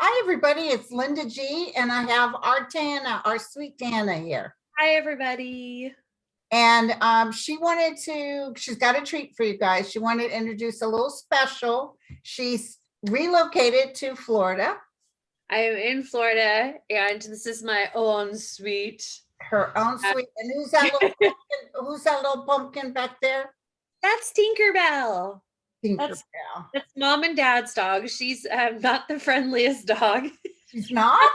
Hi, everybody. It's Linda G, and I have our Tana, our sweet Tana here. Hi, everybody. And she's got a treat for you guys. She wanted to introduce a little special. She's relocated to Florida, I am in Florida, and this is my own suite. her own Uh, sweet. And who's that little pumpkin? Who's that little pumpkin back there? That's Tinkerbell. That's Tinkerbell. that's mom and dad's dog. She's not the friendliest dog. She's not?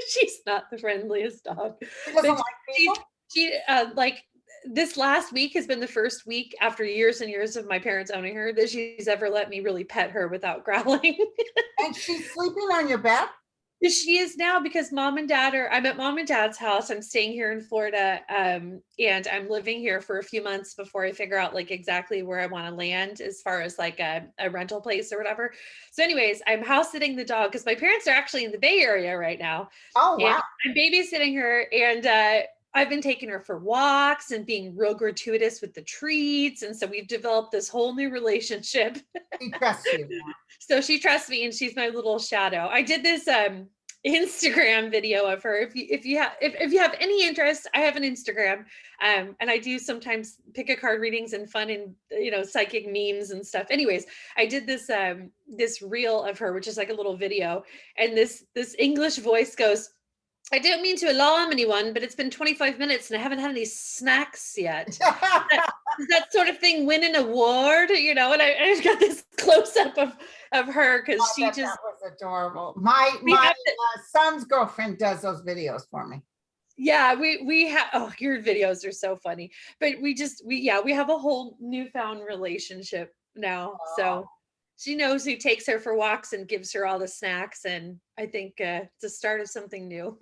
She's not the friendliest dog. She doesn't But like she, people? she like this last week has been the first week after years and years of my parents owning her that she's ever let me really pet her without growling. And she's sleeping on your bed? She is now because I'm at mom and dad's house. I'm staying here in Florida. And I'm living here for a few months before I figure out like exactly where I want to land as far as like a rental place or whatever. So anyways, I'm house sitting the dog because my parents are actually in the Bay Area right now. Oh, And wow. I'm babysitting her, and I've been taking her for walks and being real gratuitous with the treats. And so we've developed this whole new relationship. She trusts you. So she trusts me, and she's my little shadow. I did this Instagram video of her. If you have any interest, I have an Instagram. And I do sometimes pick a card readings and fun and psychic memes and stuff. Anyways, I did this reel of her, which is like a little video, and this English voice goes, I don't mean to alarm anyone, but it's been 25 minutes and I haven't had any snacks yet. Does that sort of thing win an award? And I got this close up of her because that was adorable. My son's girlfriend does those videos for me. Yeah, we have, your videos are so funny, but we have a whole newfound relationship now. So she knows who takes her for walks and gives her all the snacks, and I think it's the start of something new.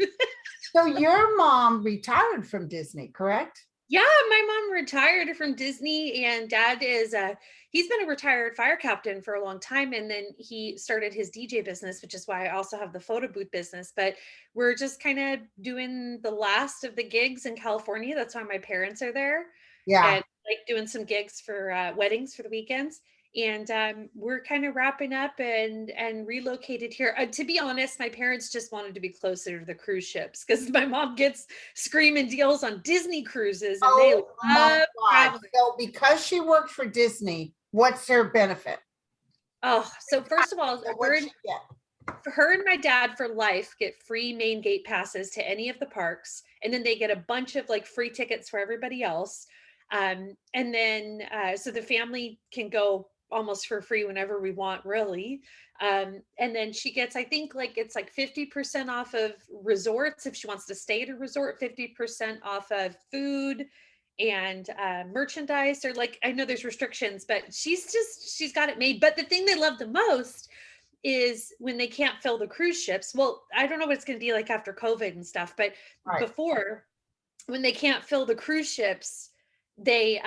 So your mom retired from Disney, correct? Yeah, my mom retired from Disney, and dad he's been a retired fire captain for a long time, and then he started his DJ business, which is why I also have the photo booth business. But we're just kind of doing the last of the gigs in California. That's why my parents are there. Yeah. And like doing some gigs for weddings for the weekends. And we're kind of wrapping up and relocated here. To be honest, my parents just wanted to be closer to the cruise ships because my mom gets screaming deals on Disney cruises, and they love traveling. So because she worked for Disney, what's her benefit? Oh, so first of all, her and my dad for life get free main gate passes to any of the parks, and then they get a bunch of like free tickets for everybody else. And then so the family can go almost for free whenever we want, really. And then she gets, I think like it's like 50% off of resorts if she wants to stay at a resort, 50% off of food and merchandise, or like, I know there's restrictions, but she's got it made. But the thing they love the most is when they can't fill the cruise ships. Well, I don't know what it's going to be like after COVID and stuff, but before, when they can't fill the cruise ships, they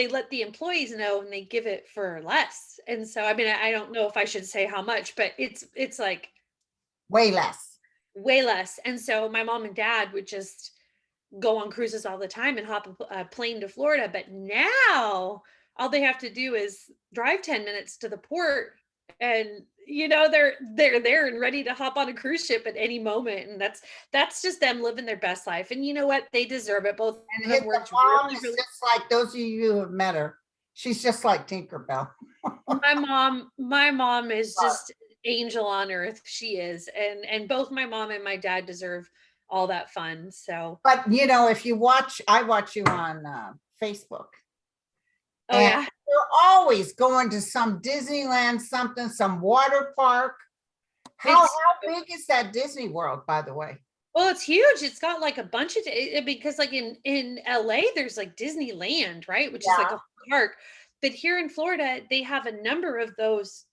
let the employees know and they give it for less. And so, I mean, I don't know if I should say how much, but it's like way less. And so my mom and dad would just go on cruises all the time and hop a plane to Florida. But now all they have to do is drive 10 minutes to the port, and they're there and ready to hop on a cruise ship at any moment. And that's just them living their best life. And you know what? They deserve it. Both and his mom is just like, those of you who have met her, she's just like Tinkerbell. my mom is just angel on earth. She is. And both my mom and my dad deserve all that fun. So, but if you watch, I watch you on Facebook. Oh, yeah. You're always going to some Disneyland, some water park. How big is that Disney World, by the way? Well, it's huge. It's got like a bunch of, because like in LA, there's like Disneyland, right? Which is like a park. But here in Florida, they have a number of those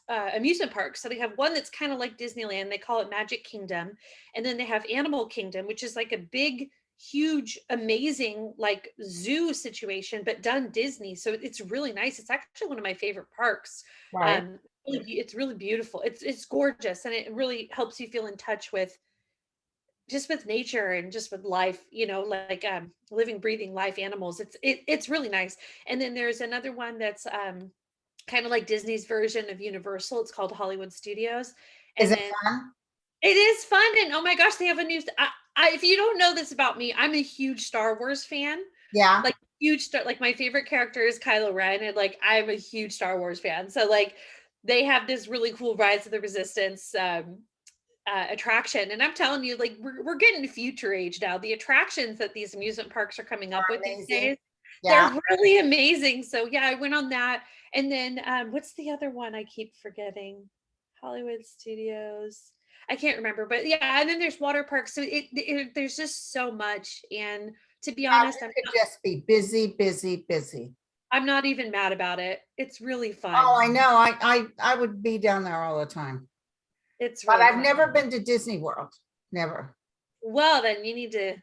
amusement parks. So they have one that's kind of like Disneyland. They call it Magic Kingdom. And then they have Animal Kingdom, which is like a big, huge, amazing like zoo situation, but done Disney. So it's really nice. It's actually one of my favorite parks. Right. It's really beautiful. It's gorgeous, and it really helps you feel in touch with nature and just with life, like living, breathing life animals. It's really nice. And then there's another one that's kind of like Disney's version of Universal. It's called Hollywood Studios. Is And it then fun? it is fun. And oh my gosh, they have a new, if you don't know this about me, I'm a huge Star Wars fan. Yeah. Like huge star, like my favorite character is Kylo Ren, and like I'm a huge Star Wars fan. So like they have this really cool Rise of the Resistance attraction, and I'm telling you, like we're getting future age now. The attractions that these amusement parks are coming up with these Amazing. days, Yeah. they're really amazing. So yeah, I went on that, and then what's the other one I keep forgetting? Hollywood Studios. I can't remember, but yeah, and then there's water parks. So there's just so much, and to be Yeah, honest, you could just be busy, busy, busy. I'm not even mad about it. It's really Oh, fun. I know. I would be down there all the time. It's But really I've fun. never been to Disney World. Never. Well, then you need to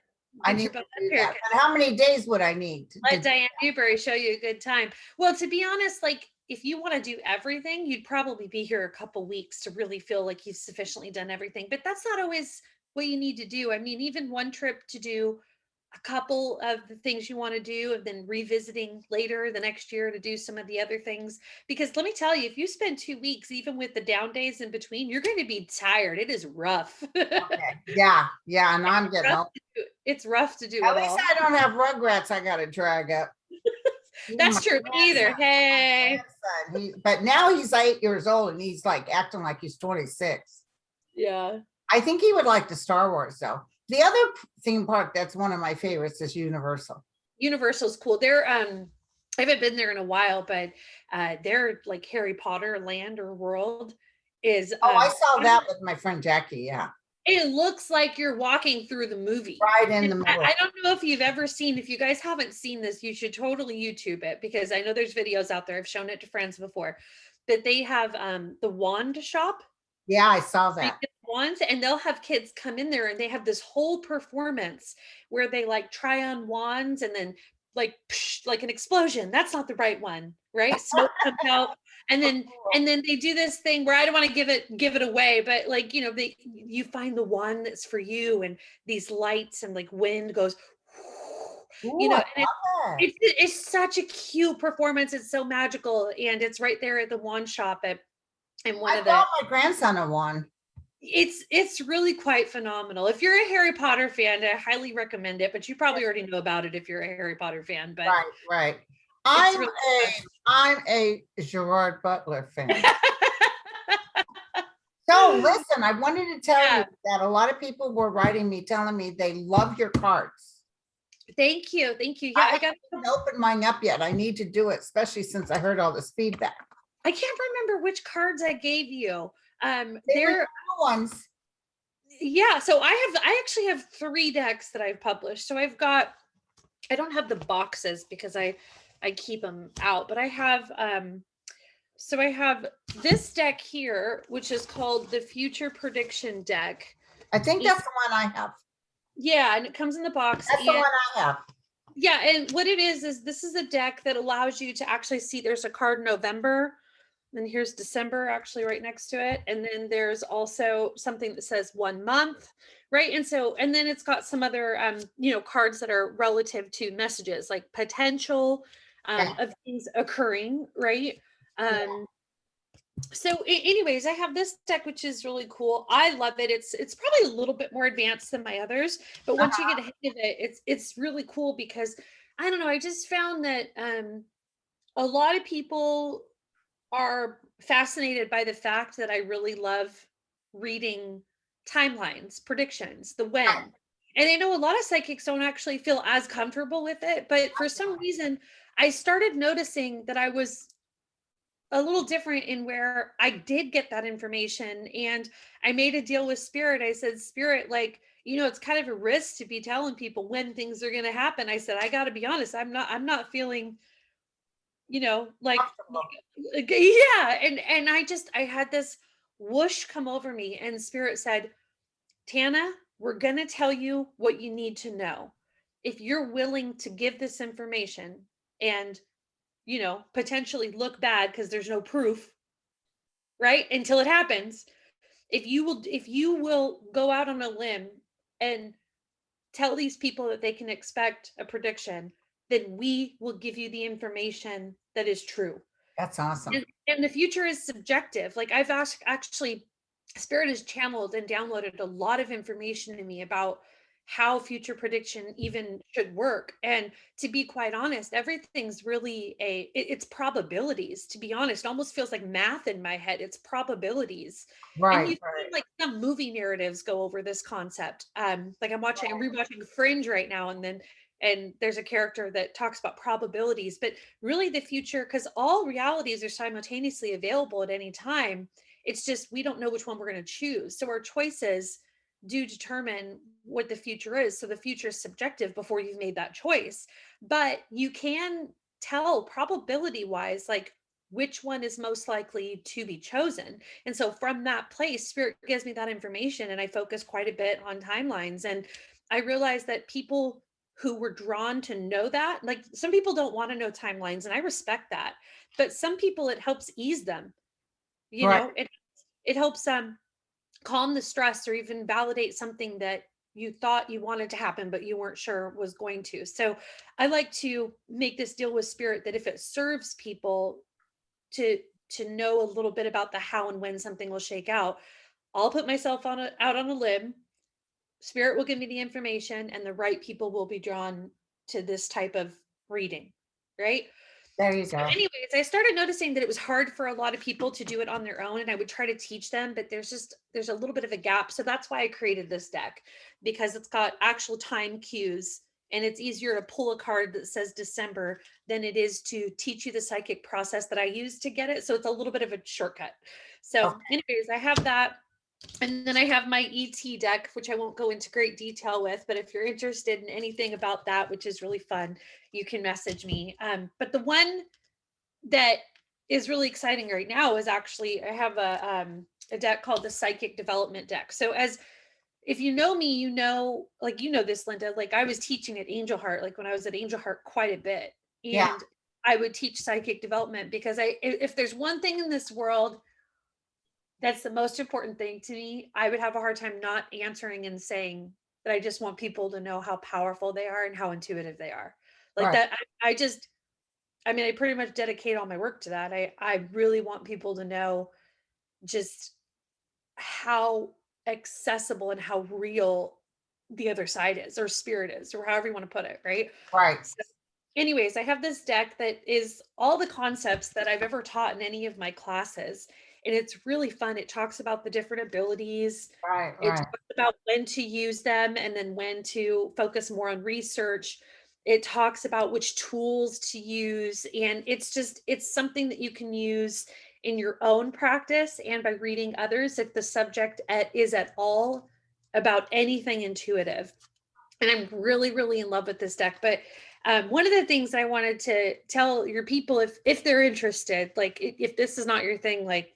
I get need your to butt up do here. that. But how many days would I need to Let Diane Newberry show you a good time. Well, to be honest, like if you want to do everything, you'd probably be here a couple weeks to really feel like you've sufficiently done everything. But that's not always what you need to do. I mean, even one trip to do a couple of the things you want to do and then revisiting later the next year to do some of the other things. Because let me tell you, if you spend 2 weeks, even with the down days in between, you're going to be tired. It is rough. Okay. Yeah, yeah, and I'm getting old. It's rough to do At it least all. I don't have Rugrats I gotta drag up. Even That's my true. Me either. grandson, Hey. but now he's 8 years old and he's like acting like he's 26. Yeah. I think he would like the Star Wars though. The other theme park that's one of my favorites is Universal. Universal's cool. They're I haven't been there in a while, but their like Harry Potter land or world is Oh, I saw that with my friend Jackie. Yeah. it looks like you're walking through the movie. Right in the middle. I don't know if you've ever seen, if you guys haven't seen this, you should totally YouTube it because I know there's videos out there. I've shown it to friends before. That they have the wand shop. Yeah, I saw You that. get wands, and they'll have kids come in there and they have this whole performance where they like try on wands and then like psh, like an explosion. That's not the right one, right? Smoke comes out, and then they do this thing where I don't want to give it away, but like you find the one that's for you, and these lights and like wind goes, Ooh, I and love that. it's such a cute performance. It's so magical, and it's right there at the wand shop at and one I of the bought my grandson a one. it's really quite phenomenal. If you're a Harry Potter fan, I highly recommend it, but you probably already know about it if you're a Harry Potter fan, but Right, right. it's I'm really I'm a Gerard Butler fan. fun. So listen, I wanted to tell you Yeah. that a lot of people were writing me, telling me they love your cards. Thank you. Thank you. I Yeah, I got haven't opened mine up yet. I need to do it, especially since I heard all this feedback. I can't remember which cards I gave you. They were They're new ones. yeah, so I actually have 3 decks that I've published. So I don't have the boxes because I keep them out, but I have so I have this deck here, which is called the Future Prediction Deck. I think that's the one I have. Yeah, and it comes in the box. That's the one I have. Yeah, and what it is this is a deck that allows you to actually see there's a card November, and here's December actually right next to it. And then there's also something that says 1 month, right? And then it's got some other cards that are relative to messages like potential of things occurring, right? So anyways, I have this deck which is really cool. I love it. It's probably a little bit more advanced than my others, but once you get a hang of it, it's really cool because I don't know, I just found that a lot of people are fascinated by the fact that I really love reading timelines, predictions, the when. And I know a lot of psychics don't actually feel as comfortable with it, but for some reason I started noticing that I was a little different in where I did get that information, and I made a deal with spirit. I said, Spirit, like, it's kind of a risk to be telling people when things are going to happen. I said, I got to be honest. I'm not feeling, like, yeah. And I had this whoosh come over me, and spirit said, Tana, we're going to tell you what you need to know. If you're willing to give this information and potentially look bad because there's no proof, right? Until it happens. If you will go out on a limb and tell these people that they can expect a prediction, then we will give you the information that is true. That's awesome. And the future is subjective. Like I've actually, Spirit has channeled and downloaded a lot of information to me about how future prediction even should work. And to be quite honest, everything's really it's probabilities, to be honest. It almost feels like math in my head. It's probabilities. And Right, you've seen right. like some movie narratives go over this concept. Like I'm rewatching Fringe right now, and there's a character that talks about probabilities, but really the future, because all realities are simultaneously available at any time. It's just we don't know which one we're going to choose. So our choices do determine what the future is. So the future is subjective before you've made that choice, but you can tell probability wise, like which one is most likely to be chosen. And so from that place, Spirit gives me that information, and I focus quite a bit on timelines. And I realized that people who were drawn to know that, like some people don't want to know timelines, and I respect that, but some people it helps ease them, Right. it helps them calm the stress or even validate something that you thought you wanted to happen but you weren't sure was going to. So I like to make this deal with Spirit that if it serves people to know a little bit about the how and when something will shake out, I'll put myself out on a limb. Spirit will give me the information, and the right people will be drawn to this type of reading, right? There you So go. anyways, I started noticing that it was hard for a lot of people to do it on their own, and I would try to teach them, but there's a little bit of a gap. So that's why I created this deck, because it's got actual time cues, and it's easier to pull a card that says December than it is to teach you the psychic process that I use to get it. So it's a little bit of a shortcut. So Okay. anyways, I have that. And then I have my ET deck, which I won't go into great detail with, but if you're interested in anything about that, which is really fun, you can message me. But the one that is really exciting right now is actually I have a deck called the Psychic Development deck. So as if you know me, you know, like you know this, Linda, like I was teaching at Angel Heart, like when I was at Angel Heart quite a bit. Yeah. And I would teach psychic development because if there's one thing in this world that's the most important thing to me, I would have a hard time not answering and saying that I just want people to know how powerful they are and how intuitive they are. Like Right. that, I mean, I pretty much dedicate all my work to that. I really want people to know just how accessible and how real the other side is, or spirit is, or however you want to put it, right? Right. So anyways, I have this deck that is all the concepts that I've ever taught in any of my classes. And it's really fun. It talks about the different abilities. Right. It Right. talks about when to use them and then when to focus more on research. It talks about which tools to use. And it's something that you can use in your own practice and by reading others if the subject is at all about anything intuitive. And I'm really, really in love with this deck. But one of the things I wanted to tell your people, if they're interested, like if this is not your thing, like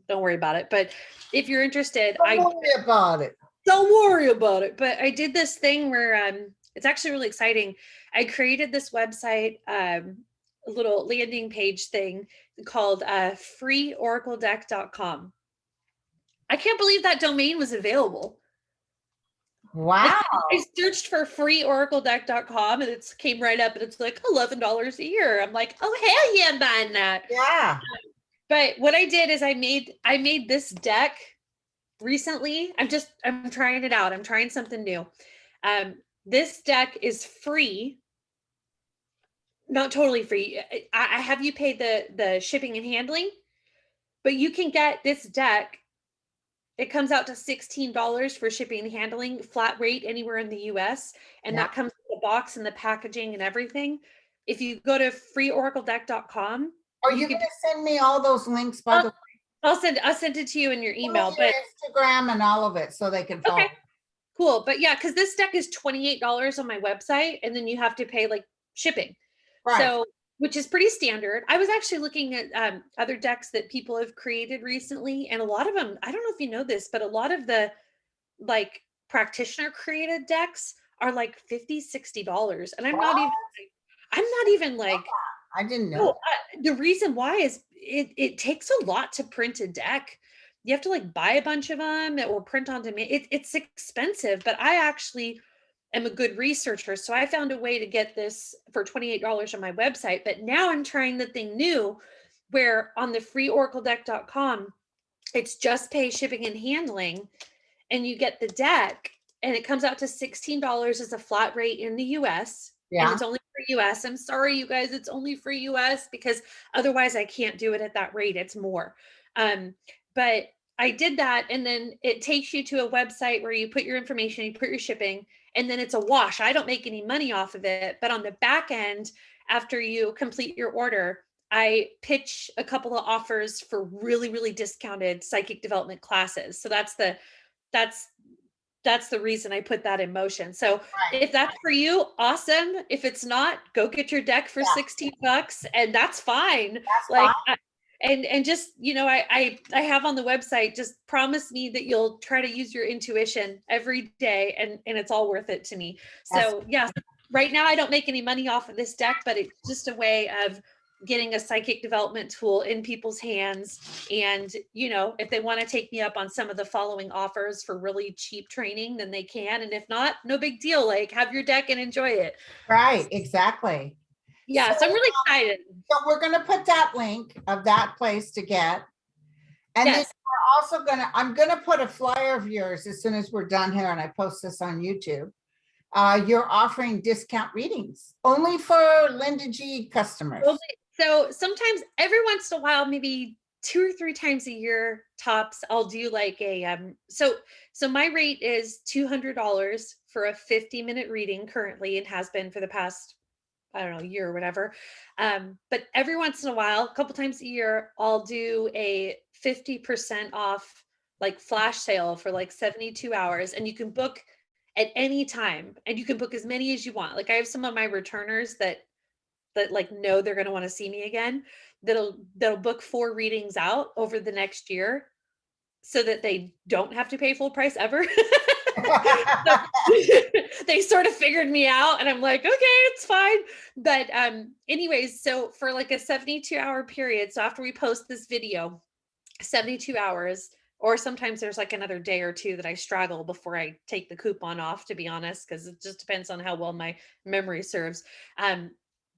don't worry about it. But if you're interested, Don't worry about it. don't worry about it. But I did this thing where it's actually really exciting. I created this website, a little landing page thing called freeoracledeck.com. I can't believe that domain was available. Like Wow. I searched for freeoracledeck.com and it came right up and it's like $11 a year. I'm like, oh hell yeah, I'm buying that. Yeah. But what I did is I made this deck recently. I'm trying it out. I'm trying something new. This deck is free, not totally free. I have you pay the shipping and handling, but you can get this deck. It comes out to $16 for shipping and handling, flat rate anywhere in the US. And Yeah. that comes with the box and the packaging and everything. If you go to freeoracledeck.com, Are you you can going to send me all those links, by the way? I'll send it to you in your Send me email. your But Instagram and all of it so they can follow. okay, cool. But yeah, because this deck is $28 on my website, and then you have to pay like shipping. Right. So, which is pretty standard. I was actually looking at other decks that people have created recently, and a lot of them, I don't know if you know this, but a lot of the like practitioner created decks are like $50, $60. And I'm not even like, I didn't know. no, the reason why is it takes a lot to print a deck. You have to like buy a bunch of them or print on demand. It's expensive, but I actually am a good researcher. So I found a way to get this for $28 on my website. But now I'm trying the thing new where on the freeoracledeck.com, it's just pay shipping and handling, and you get the deck, and it comes out to $16 as a flat rate in the US. And Yeah. it's only for US. I'm sorry, you guys, it's only for US because otherwise I can't do it at that rate. It's more. But I did that, and then it takes you to a website where you put your information, you put your shipping, and then it's a wash. I don't make any money off of it, but on the back end, after you complete your order, I pitch a couple of offers for really, really discounted psychic development classes. So that's that's the reason I put that in motion. So Right. if that's for you, awesome. If it's not, go get your deck for Yeah. 16 bucks, and that's fine. That's Like fine. and just, you know, I have on the website, just promise me that you'll try to use your intuition every day, and it's all worth it to me. So yes, right now I don't make any money off of this deck, but it's just a way of getting a psychic development tool in people's hands. And, you know, if they want to take me up on some of the following offers for really cheap training, then they can. And if not, no big deal. Like, have your deck and enjoy it. Right, exactly. Yeah. So I'm really excited. So we're going to put that link of that place to get. And then Yes. we're also I'm going to put a flyer of yours as soon as we're done here, and I post this on YouTube. You're offering discount readings only for Linda G customers. So sometimes, every once in a while, maybe 2 or 3 times a year tops, I'll do like a so my rate is $200 for a 50-minute reading currently, and has been for the past, I don't know, year or whatever. But every once in a while, a couple times a year, I'll do a 50% off like flash sale for like 72 hours, and you can book at any time, and you can book as many as you want. Like, I have some of my returners that like know they're going to want to see me again, that'll book 4 readings out over the next year so that they don't have to pay full price ever. So, they sort of figured me out, and I'm like, okay, it's fine. But anyways, so for like a 72-hour period, so after we post this video, 72 hours, or sometimes there's like another day or two that I straggle before I take the coupon off, to be honest, because it just depends on how well my memory serves.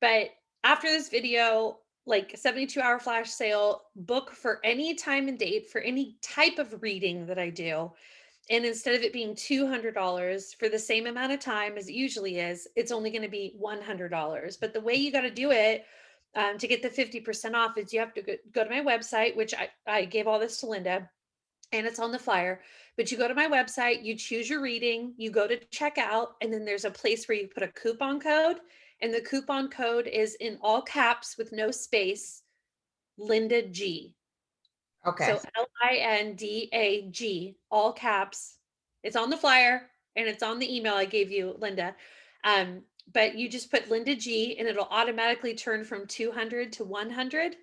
But after this video, like 72-hour flash sale, book for any time and date for any type of reading that I do. And instead of it being $200 for the same amount of time as it usually is, it's only going to be $100. But the way you got to do it to get the 50% off is you have to go to my website, which I gave all this to Linda, and it's on the flyer. But you go to my website, you choose your reading, you go to checkout, and then there's a place where you put a coupon code. And the coupon code is in all caps with no space, Linda G. Okay. So LINDAG, all caps. It's on the flyer, and it's on the email I gave you, Linda. But you just put Linda G, and it'll automatically turn from 200 to 100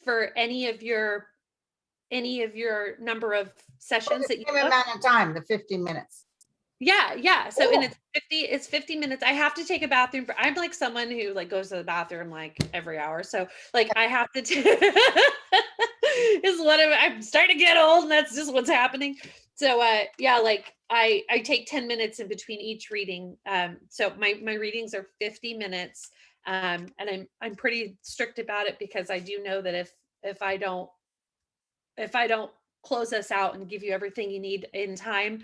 for any of your number of sessions that you Same book. amount of time, the 50 minutes. Yeah. So, and Cool. it's 50 minutes. I have to take a bathroom. I'm like someone who like goes to the bathroom like every hour. So like I have to is what I'm starting to get old, and that's just what's happening. So yeah, like I take 10 minutes in between each reading. So my readings are 50 minutes. And I'm pretty strict about it, because I do know that if I don't close us out and give you everything you need in time,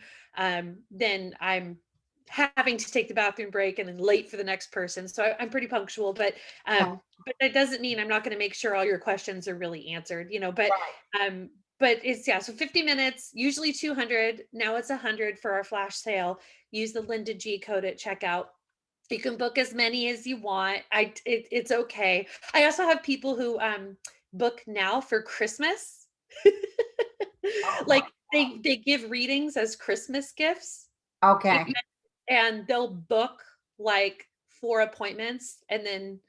then I'm having to take the bathroom break and then late for the next person. So I'm pretty punctual, but that doesn't mean I'm not going to make sure all your questions are really answered, you know, but it's, yeah. So 50 minutes, usually 200. Now it's 100 for our flash sale. Use the Linda G code at checkout. You can book as many as you want. It's okay. I also have people who book now for Christmas. Like they give readings as Christmas gifts. Okay. And they'll book like 4 appointments and then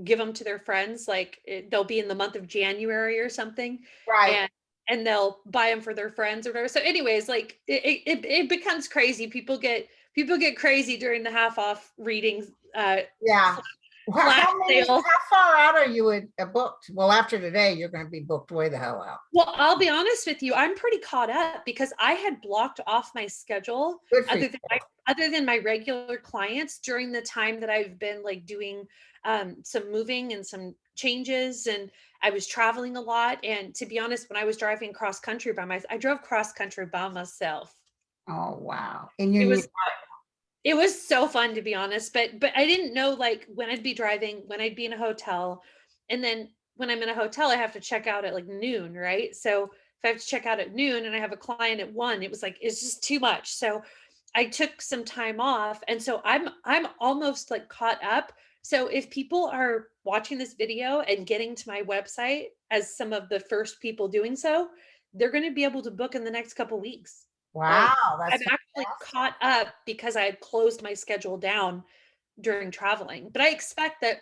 give them to their friends. Like they'll be in the month of January or something. Right. And they'll buy them for their friends or whatever. So anyways, like it becomes crazy. People get crazy during the half off readings. Yeah. How far out are you booked? Well, after today, you're going to be booked way the hell out. Well, I'll be honest with you. I'm pretty caught up because I had blocked off my schedule other than my regular clients during the time that I've been like doing some moving and some changes, and I was traveling a lot. And to be honest, when I was driving cross country I drove cross country by myself. Oh, wow. In your It new was it was so fun, to be honest, but I didn't know like when I'd be driving, when I'd be in a hotel, and then when I'm in a hotel, I have to check out at like noon, right? So if I have to check out at noon and I have a client at 1, it was like it's just too much. So I took some time off, and so I'm almost like caught up. So if people are watching this video and getting to my website as some of the first people doing so, they're going to be able to book in the next couple weeks. Like, Wow, I'm that's actually fantastic. caught up because I had closed my schedule down during traveling. But I expect that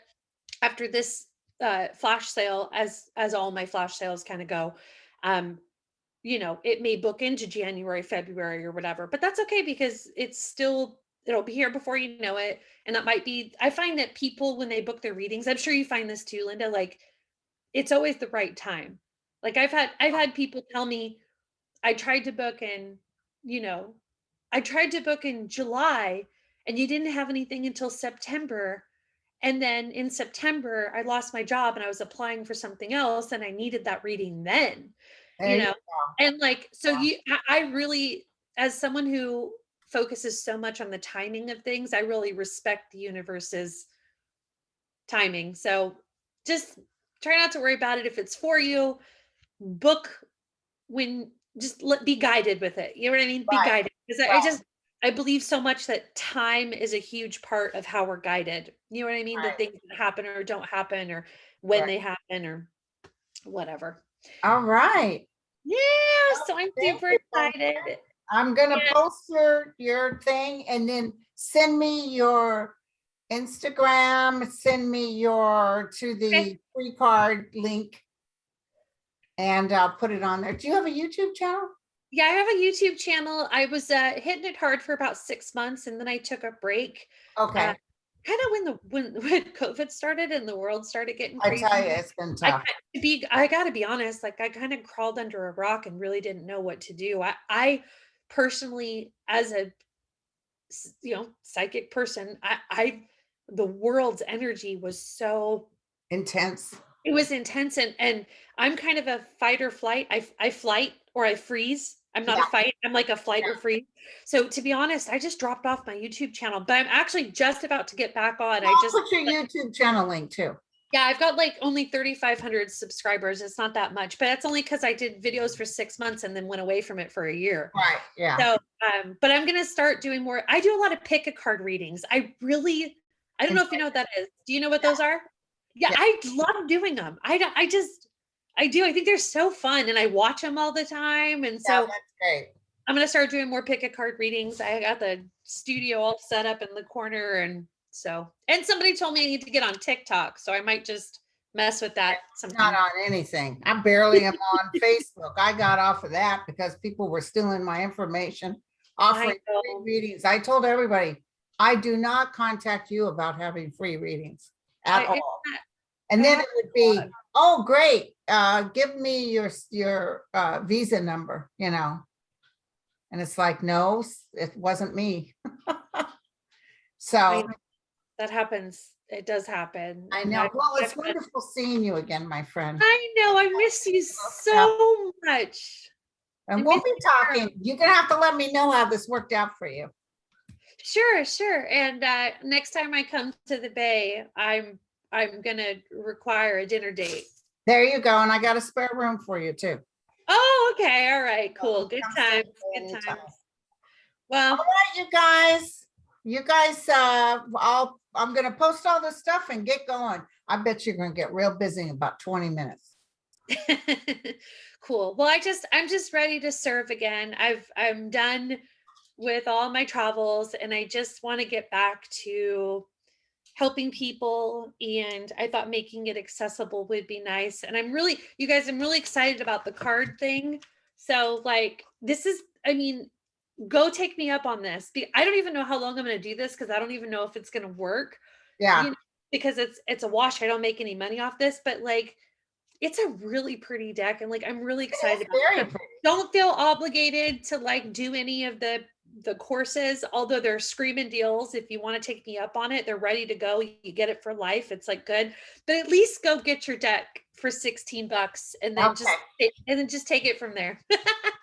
after this flash sale, as all my flash sales kind of go, um, it may book into January, February, or whatever. But that's okay because it'll be here before you know it. And that might be, I find that people, when they book their readings, I'm sure you find this too, Linda, like it's always the right time. Like I've had people tell me, I tried to book in, you know, I tried to book in July and you didn't have anything until September. And then in September, I lost my job and I was applying for something else and I needed that reading then, you There you know. And like, so go. I really, as someone who focuses so much on the timing of things, I really respect the universe's timing. So just try not to worry about it if it's for you. Book when be guided with it. You know what I mean? Be Right, guided. Because right, I believe so much that time is a huge part of how we're guided. You know what I mean? The right, things that happen or don't happen or when right. they happen or whatever. All right. Yeah, so I'm Thank super you. excited. I'm gonna Yeah. post your thing and then send me your Instagram, send me your to Okay. the free card link and I'll put it on there. Do you have a YouTube channel? Yeah, I have a YouTube channel. I was hitting it hard for about 6 months and then I took a break. Uh, Okay, kind of when when COVID started and the world started getting I tell you, crazy. it's been tough. I gotta be honest, like I kind of crawled under a rock and really didn't know what to do. I personally, as a psychic person, the world's energy was so, Intense. it was intense, and I'm kind of a fight or flight. I flight or I freeze. I'm not a Yeah, fight. I'm like a flight yeah. or freeze. So to be honest, I just dropped off my YouTube channel, but I'm actually just about to get back on. I I'll just put your YouTube channel link too. Yeah, I've got like only 3,500 subscribers. It's not that much, but that's only because I did videos for 6 months and then went away from it for a year. Right, yeah. So, but I'm gonna start doing more. I do a lot of pick a card readings. I don't know if you know what that is. Do you know what those are? Yeah, Yeah, I love doing them. I don't, I do. I think they're so fun, and I watch them all the time. And yeah, so that's great. I'm gonna start doing more pick a card readings. I got the studio all set up in the corner, and somebody told me I need to get on TikTok, so I might just mess with that Not sometime. on anything. I barely am on Facebook. I got off of that because people were stealing my information, I offering free know. readings. I told everybody, I do not contact you about having free readings at It's all. not, And I then have it would a be, lot. oh, great. Give me your visa number, And it's like, no, it wasn't me. I So know that happens. It does happen, I and know. Well, I've it's had, wonderful seeing you again, my friend. I know I miss you Yeah. so much. I And we'll miss be you. talking. You're gonna have to let me know how this worked out for you. Sure, sure. And next time I come to the Bay, I'm gonna require a dinner date. There you go. And I got a spare room for you too. Oh, okay. All right. So Cool. Good come stay times. with me Good anytime. times. All Well, right, you guys. You guys, I'm gonna post all this stuff and get going. I bet you're gonna get real busy in about 20 minutes. cool. Well, I'm just ready to serve again. I'm done with all my travels and I just want to get back to helping people, and I thought making it accessible would be nice. And you guys, I'm really excited about the card thing. So like this is, I mean, go take me up on this. I don't even know how long I'm going to do this because I don't even know if it's going to work, Yeah. you know, because it's a wash. I don't make any money off this, but like it's a really pretty deck and like I'm really It is excited about it. very So pretty. don't feel obligated to like do any of the the courses, although they're screaming deals. If you want to take me up on it, they're ready to go. You get it for life. It's like good, but at least go get your deck for 16 bucks and then just take it from there.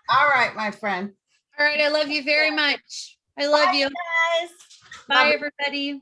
All right, my friend. All right. I love you very much. I love you. Guys. Bye, everybody.